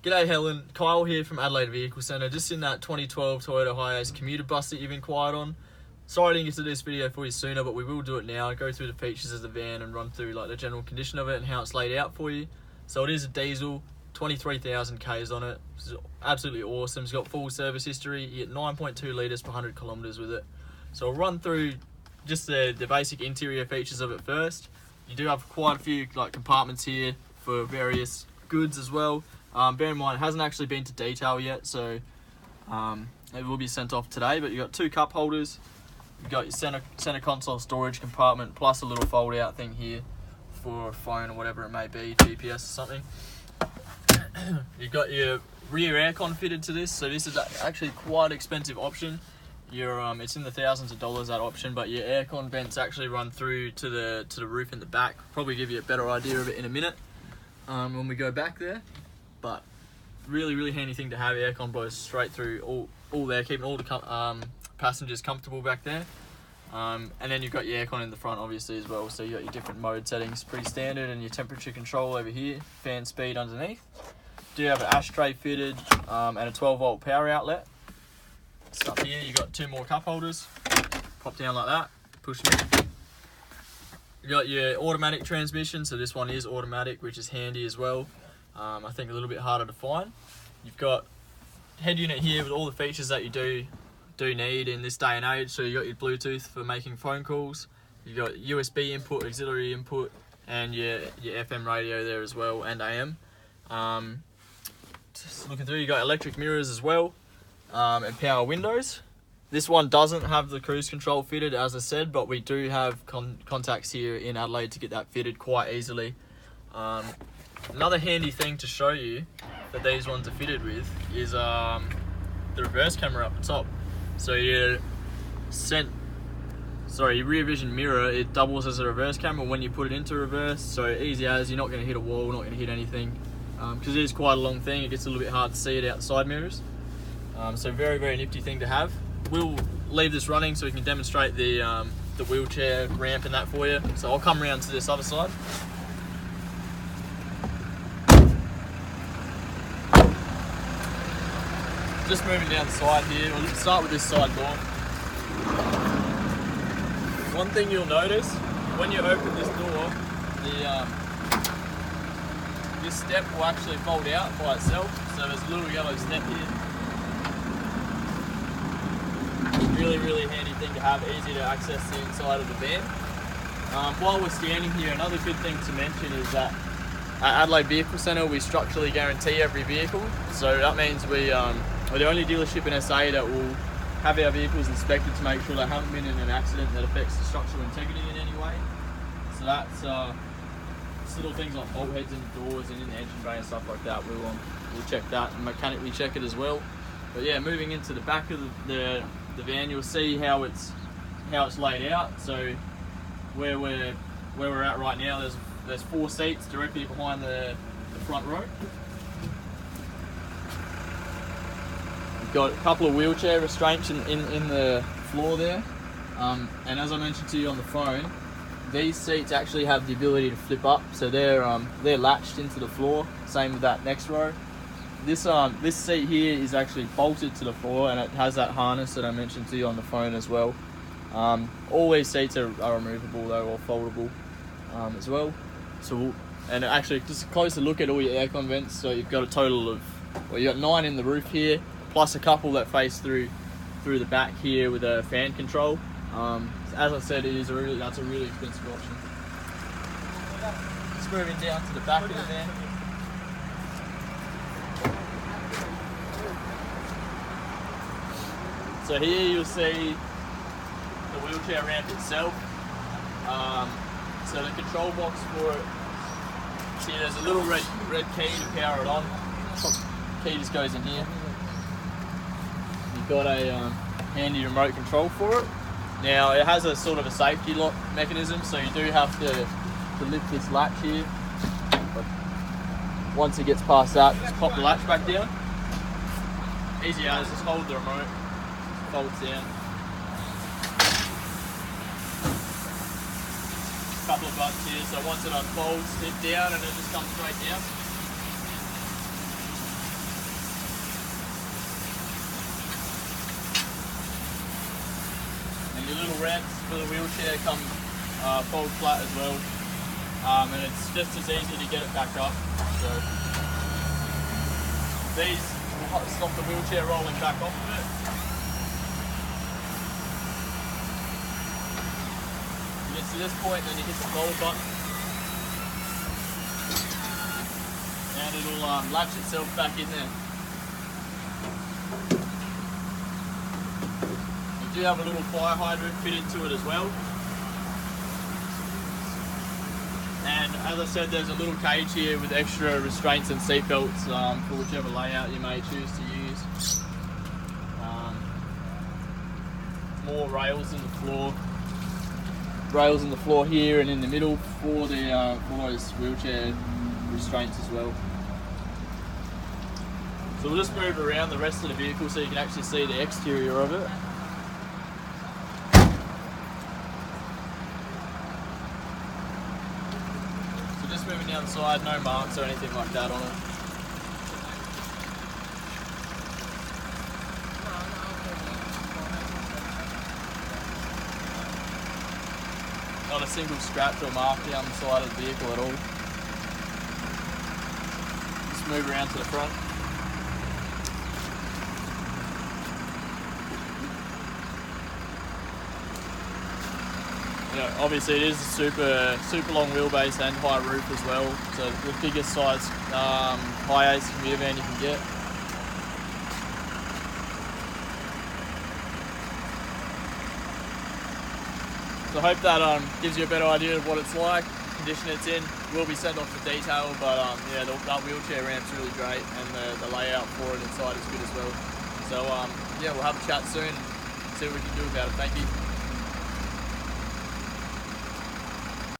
G'day Helen, Kyle here from Adelaide Vehicle Centre, just in that 2012 Toyota Hiace Commuter bus that you've inquired on. Sorry I didn't get to do this video for you sooner, but we will do it now. Go through the features of the van and run through like the general condition of it and how it's laid out for you. So it is a diesel, 23,000 Ks on it. It's absolutely awesome. It's got full service history. You get 9.2 litres per 100 kilometres with it. So I'll run through just the basic interior features of it first. You do have quite a few like compartments here for various goods as well. Bear in mind, it hasn't actually been to detail yet, so it will be sent off today. But you've got two cup holders, you've got your center console storage compartment, plus a little fold-out thing here for a phone or whatever it may be, GPS or something. You've got your rear aircon fitted to this, so this is actually quite an expensive option. It's in the thousands of dollars, that option, but your aircon vents actually run through to the roof in the back. Probably give you a better idea of it in a minute when we go back there. But really handy thing to have. Aircon blows straight through all there, keeping all the passengers comfortable back there. And then you've got your aircon in the front obviously as well, so you got your different mode settings, pretty standard, and your temperature control over here, fan speed underneath. Do have an ashtray fitted and a 12 volt power outlet. So up here you got two more cup holders, pop down like that, push them in. You got your automatic transmission, so this one is automatic, which is handy as well. I think a little bit harder to find. You've got head unit here with all the features that you do need in this day and age. So you got your Bluetooth for making phone calls. You've got USB input, auxiliary input, and your FM radio there as well, and AM. Just looking through, you got electric mirrors as well, and power windows. This one doesn't have the cruise control fitted, as I said, but we do have contacts here in Adelaide to get that fitted quite easily. Another handy thing to show you that these ones are fitted with is the reverse camera up the top. So your rear vision mirror, it doubles as a reverse camera when you put it into reverse. So easy as, you're not going to hit a wall, not going to hit anything, because it is quite a long thing. It gets a little bit hard to see it out the side mirrors. So very nifty thing to have. We'll leave this running so we can demonstrate the wheelchair ramp and that for you. So I'll come around to this other side. Just moving down the side here, we'll start with this side door. One thing you'll notice, when you open this door, this step will actually fold out by itself, so there's a little yellow step here. Really handy thing to have, easy to access the inside of the van. While we're standing here, another good thing to mention is that at Adelaide Vehicle Centre we structurally guarantee every vehicle, so that means we're the only dealership in SA that will have our vehicles inspected to make sure they haven't been in an accident that affects the structural integrity in any way. So that's little things like bolt heads in the doors and in the engine bay and stuff like that. We'll check that and mechanically check it as well. But yeah, moving into the back of the van, you'll see how it's laid out. So where we're at right now, there's 4 seats directly behind the front row. We've got a couple of wheelchair restraints in the floor there, and as I mentioned to you on the phone, these seats actually have the ability to flip up, so they're latched into the floor. Same with that next row. This seat here is actually bolted to the floor, and it has that harness that I mentioned to you on the phone as well. All these seats are removable though, or foldable as well. So, and actually just a closer look at all your aircon vents. So you've got a total of, well, you got 9 in the roof here, plus a couple that face through the back here with a fan control. As I said, that's a really expensive option. Just moving down to the back of the van. So here you'll see the wheelchair ramp itself. So the control box for it, see there's a little red key to power it on. Key just goes in here. You've got a handy remote control for it. Now it has a sort of a safety lock mechanism, so you do have to lift this latch here. But once it gets past that, just pop the latch back down. Easy as, just hold the remote, folds down. Couple of buttons here, so once it unfolds, hit down and it just comes straight down. your little ramps for the wheelchair come fold flat as well, and it's just as easy to get it back up. So these will stop the wheelchair rolling back off of it. You get to this point, then you hit the fold button, and it'll latch itself back in there. You do have a little fire hydrant fitted to it as well. And as I said, there's a little cage here with extra restraints and seat belts for whichever layout you may choose to use. More rails in the floor. Rails in the floor here and in the middle for the for those wheelchair restraints as well. So we'll just move around the rest of the vehicle so you can actually see the exterior of it. So just moving down the side, no marks or anything like that on it. Not a single scratch or mark down the side of the vehicle at all. Just move around to the front. Yeah, obviously it is a super long wheelbase and high roof as well. So the biggest size Hiace commuter van you can get. So I hope that gives you a better idea of what it's like, the condition it's in. We'll be sent off the detail, but yeah, that wheelchair ramp's really great, and the layout for it inside is good as well. So yeah, we'll have a chat soon and see what we can do about it. Thank you.